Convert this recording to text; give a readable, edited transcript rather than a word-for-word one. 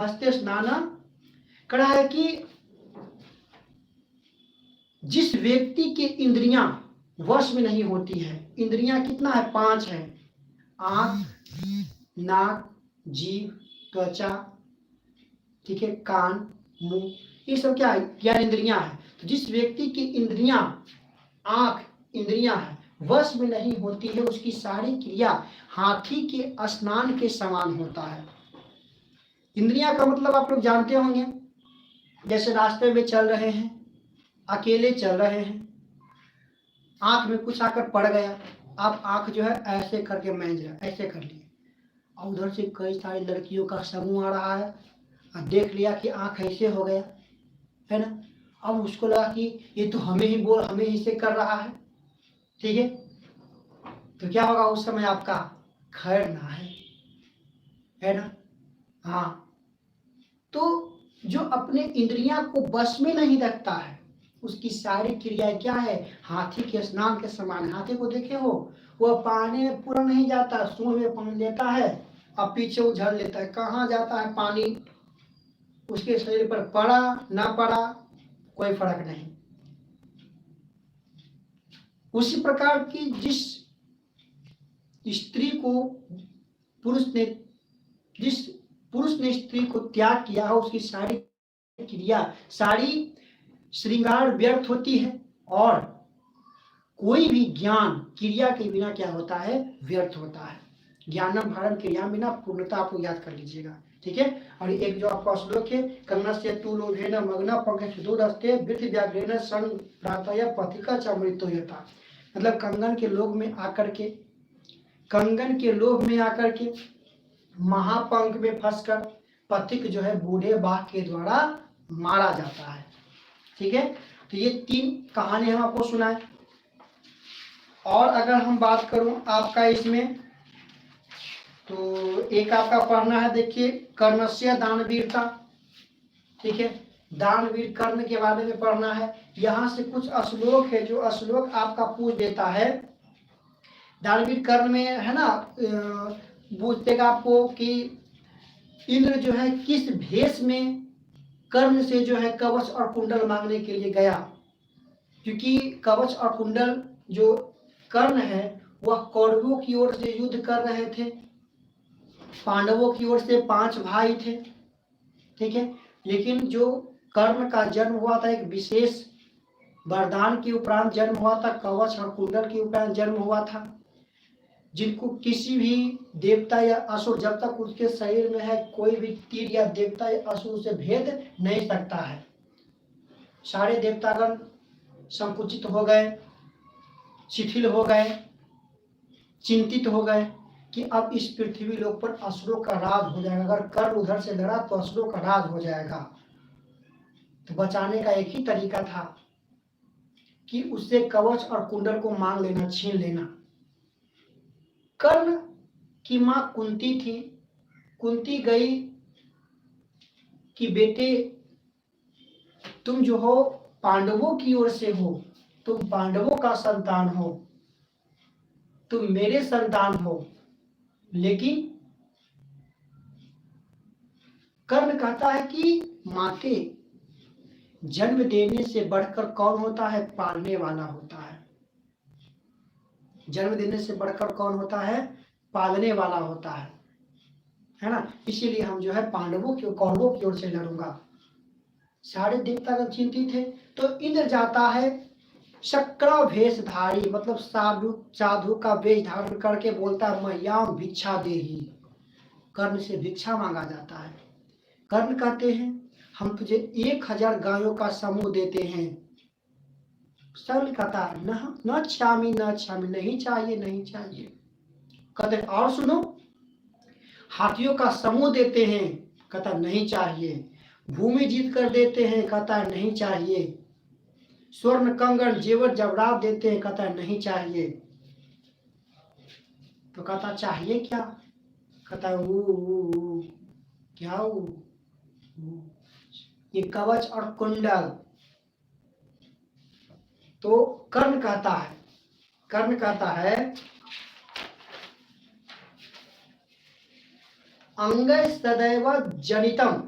हस्ते स्नान कहा है कि जिस व्यक्ति की इंद्रियां वश में नहीं होती है, इंद्रियां कितना है? 5 है। आंख, नाक, जीभ, त्वचा, ठीक है, कान, मुंह, ये सब क्या है? ज्ञान इंद्रियां है। तो जिस व्यक्ति की इंद्रियां, आंख इंद्रियां है, वश में नहीं होती है, उसकी सारी क्रिया हाथी के स्नान के समान होता है। इंद्रियां का मतलब आप लोग जानते होंगे, जैसे रास्ते में चल रहे हैं, अकेले चल रहे हैं, आंख में कुछ आकर पड़ गया, आप आंख जो है ऐसे करके मैंज रहे, ऐसे कर लिए, और उधर से कई सारी लड़कियों का समूह आ रहा है, और देख लिया कि आंख ऐसे हो गया, है ना। अब उसको लगा कि ये तो हमें ही से कर रहा है, ठीक है। तो क्या होगा उस समय? आपका खैर ना है ना। हाँ, तो जो अपने इंद्रियां को बस में नहीं रखता है, उसकी सारी क्रियाएं क्या है? हाथी के स्नान के समान। हाथी को देखे हो, वह पानी में पूरा नहीं जाता, सूंड में पानी लेता है और पीछे उझल लेता है, कहाँ जाता है पानी, उसके शरीर पर पड़ा ना पड़ा कोई फर्क नहीं। उसी प्रकार की जिस स्त्री को पुरुष ने जिस पुरुष ने स्त्री को त्याग किया है, उसकी सारी क्रिया, सारी श्रृंगार व्यर्थ होती है, और कोई भी ज्ञान क्रिया के बिना क्या होता है? व्यर्थ होता है। ज्ञानम भारम क्रिया बिना पूर्णता, आपको याद कर लीजिएगा, ठीक है। और एक जो आपका श्लोक है, कर्णस्य तु लोभेन मग्न पंकज दूरस्ते वृत्ति व्याघ्रेण सन प्रातः पथिका च मृत्यु यथा। मतलब कंगन के लोभ में आकर के महापंख में फंसकर पथिक जो है बूढ़े बाघ के द्वारा मारा जाता है, ठीक है। तो ये 3 कहानी हम आपको सुनाए। और अगर हम बात करूं आपका इसमें, तो एक आपका पढ़ना है, देखिए, कर्णस्य दानवीरता, ठीक है। दानवीर कर्ण के बारे में पढ़ना है। यहाँ से कुछ श्लोक है, जो श्लोक आपका पूछ देता है। दानवीर कर्ण में है ना, पूछ देगा आपको कि इंद्र जो है किस भेष में कर्ण से जो है कवच और कुंडल मांगने के लिए गया, क्योंकि कवच और कुंडल जो कर्ण है वह कौरवों की ओर से युद्ध कर रहे थे, पांडवों की ओर से 5 भाई थे, ठीक है। लेकिन जो कर्ण का जन्म हुआ था, एक विशेष वरदान के उपरांत जन्म हुआ था, कवच और कुंडल के उपरांत जन्म हुआ था, जिनको किसी भी देवता या असुर, जब तक उसके शरीर में है, कोई भी तीर या देवता या असुर से भेद नहीं सकता है। सारे देवतागण संकुचित हो गए, शिथिल हो गए, चिंतित हो गए कि अब इस पृथ्वी लोक पर असुरों का राज हो जाएगा। अगर कर्ण उधर से लड़ा तो असुरों का राज हो जाएगा। तो बचाने का एक ही तरीका था कि उससे कवच और कुंडल को मांग लेना, छीन लेना। कर्ण की मां कुंती थी। कुंती गई कि बेटे, तुम जो हो पांडवों की ओर से हो, तुम पांडवों का संतान हो, तुम मेरे संतान हो, लेकिन कर्ण कहता है कि माते, जन्म देने से बढ़कर कौन होता है? पालने वाला होता है। जन्म देने से बढ़कर कौन होता है? पालने वाला होता है ना। इसीलिए हम जो है पांडवों की, कौरवों की ओर से लड़ूंगा। सारे देवतागण चिंतित थे। तो इंद्र जाता है शक्र वेशधारी, मतलब साधु का वेश धारण करके बोलता है, मह्याम भिक्षा देहि। कर्ण से भिक्षा मांगा जाता है। कर्ण कहते हैं, हम तुझे 1000 गायों का समूह देते हैं। शल्य कहता है, न छामी, नहीं चाहिए, नहीं चाहिए। कहते और सुनो, हाथियों का समूह देते हैं, कहता नहीं चाहिए। भूमि जीत कर देते हैं, कहता है नहीं चाहिए। स्वर्ण कंगन जेवर जवरात देते हैं, कहता है नहीं चाहिए। तो कहता चाहिए क्या? कहता है ऊ, क्या ऊ? ये कवच और कुंडल। तो कर्ण कहता है अंग सदैव जनितम